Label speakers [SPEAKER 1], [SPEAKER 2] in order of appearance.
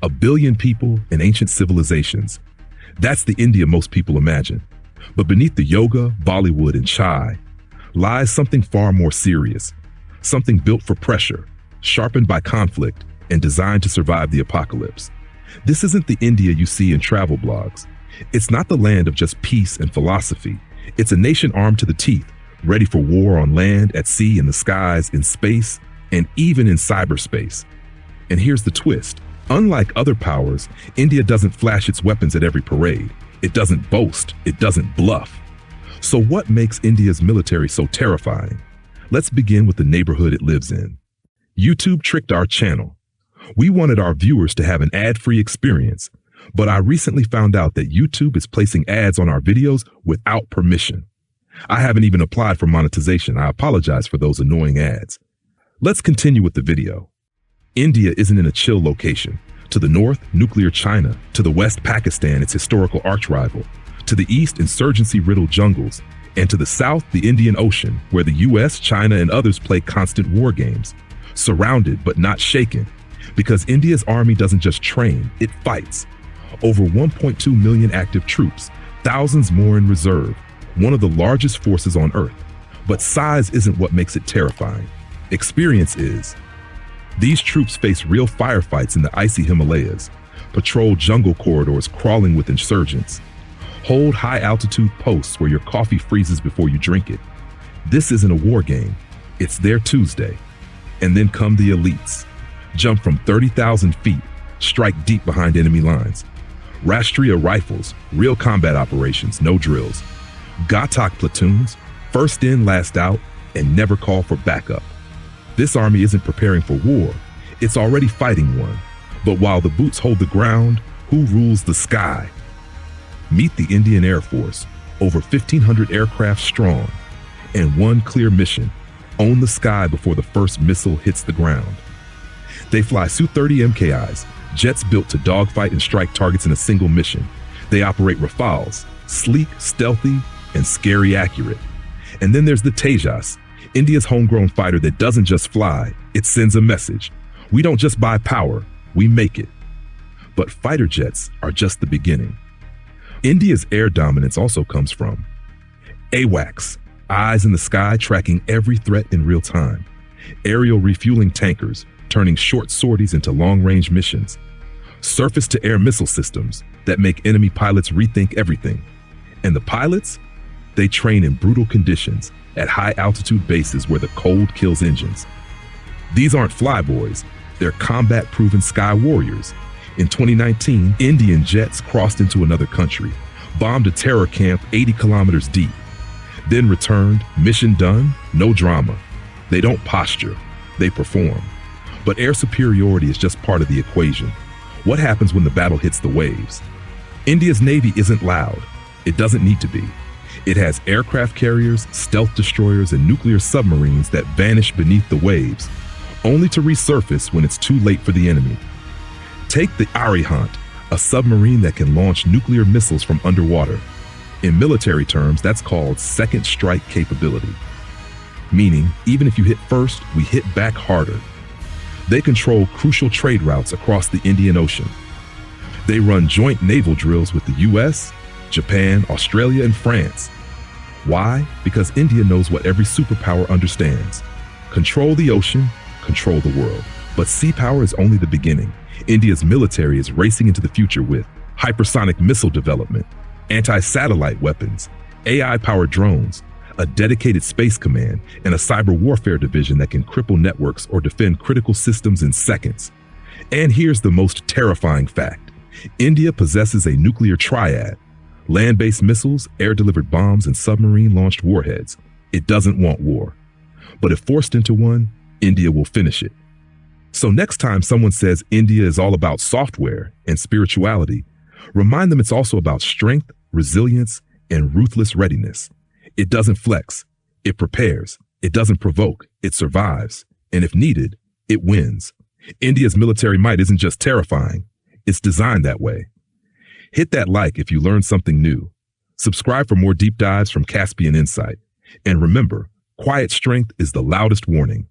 [SPEAKER 1] 1 billion people and ancient civilizations. That's the India most people imagine. But beneath the yoga, Bollywood, and chai lies something far more serious, something built for pressure, sharpened by conflict, and designed to survive the apocalypse. This isn't the India you see in travel blogs. It's not the land of just peace and philosophy. It's a nation armed to the teeth, ready for war on land, at sea, in the skies, in space, and even in cyberspace. And here's the twist. Unlike other powers, India doesn't flash its weapons at every parade. It doesn't boast. It doesn't bluff. So what makes India's military so terrifying? Let's begin with the neighborhood it lives in. YouTube tricked our channel. We wanted our viewers to have an ad-free experience, but I recently found out that YouTube is placing ads on our videos without permission. I haven't even applied for monetization. I apologize for those annoying ads. Let's continue with the video. India isn't in a chill location. To the north, nuclear China. To the west, Pakistan, its historical arch-rival. To the east, insurgency-riddled jungles. And to the south, the Indian Ocean, where the US, China, and others play constant war games. Surrounded, but not shaken. Because India's army doesn't just train, it fights. Over 1.2 million active troops, thousands more in reserve, one of the largest forces on Earth. But size isn't what makes it terrifying. Experience is. These troops face real firefights in the icy Himalayas, patrol jungle corridors crawling with insurgents, hold high-altitude posts where your coffee freezes before you drink it. This isn't a war game. It's their Tuesday. And then come the elites. Jump from 30,000 feet, strike deep behind enemy lines. Rashtriya rifles, real combat operations, no drills. Ghatak platoons, first in, last out, and never call for backup. This army isn't preparing for war, it's already fighting one. But while the boots hold the ground, who rules the sky? Meet the Indian Air Force, over 1,500 aircraft strong, and one clear mission: own the sky before the first missile hits the ground. They fly Su-30 MKIs, jets built to dogfight and strike targets in a single mission. They operate Rafales, sleek, stealthy, and scary accurate. And then there's the Tejas, India's homegrown fighter that doesn't just fly, it sends a message. We don't just buy power, we make it. But fighter jets are just the beginning. India's air dominance also comes from AWACS, eyes in the sky tracking every threat in real time. Aerial refueling tankers, turning short sorties into long-range missions. Surface-to-air missile systems that make enemy pilots rethink everything. And the pilots? They train in brutal conditions at high-altitude bases where the cold kills engines. These aren't flyboys, they're combat-proven sky warriors. In 2019, Indian jets crossed into another country, bombed a terror camp 80 kilometers deep, then returned, mission done, no drama. They don't posture, they perform. But air superiority is just part of the equation. What happens when the battle hits the waves? India's Navy isn't loud. It doesn't need to be. It has aircraft carriers, stealth destroyers, and nuclear submarines that vanish beneath the waves, only to resurface when it's too late for the enemy. Take the Arihant, a submarine that can launch nuclear missiles from underwater. In military terms, that's called second strike capability. Meaning, even if you hit first, we hit back harder. They control crucial trade routes across the Indian Ocean. They run joint naval drills with the US, Japan, Australia, and France. Why? Because India knows what every superpower understands. Control the ocean, control the world. But sea power is only the beginning. India's military is racing into the future with hypersonic missile development, anti-satellite weapons, AI-powered drones, a dedicated space command, and a cyber warfare division that can cripple networks or defend critical systems in seconds. And here's the most terrifying fact. India possesses a nuclear triad: land-based missiles, air-delivered bombs, and submarine-launched warheads. It doesn't want war. But if forced into one, India will finish it. So next time someone says India is all about software and spirituality, remind them it's also about strength, resilience, and ruthless readiness. It doesn't flex, it prepares. It doesn't provoke, it survives. And if needed, it wins. India's military might isn't just terrifying, it's designed that way. Hit that like if you learned something new. Subscribe for more deep dives from Caspian Insight. And remember, quiet strength is the loudest warning.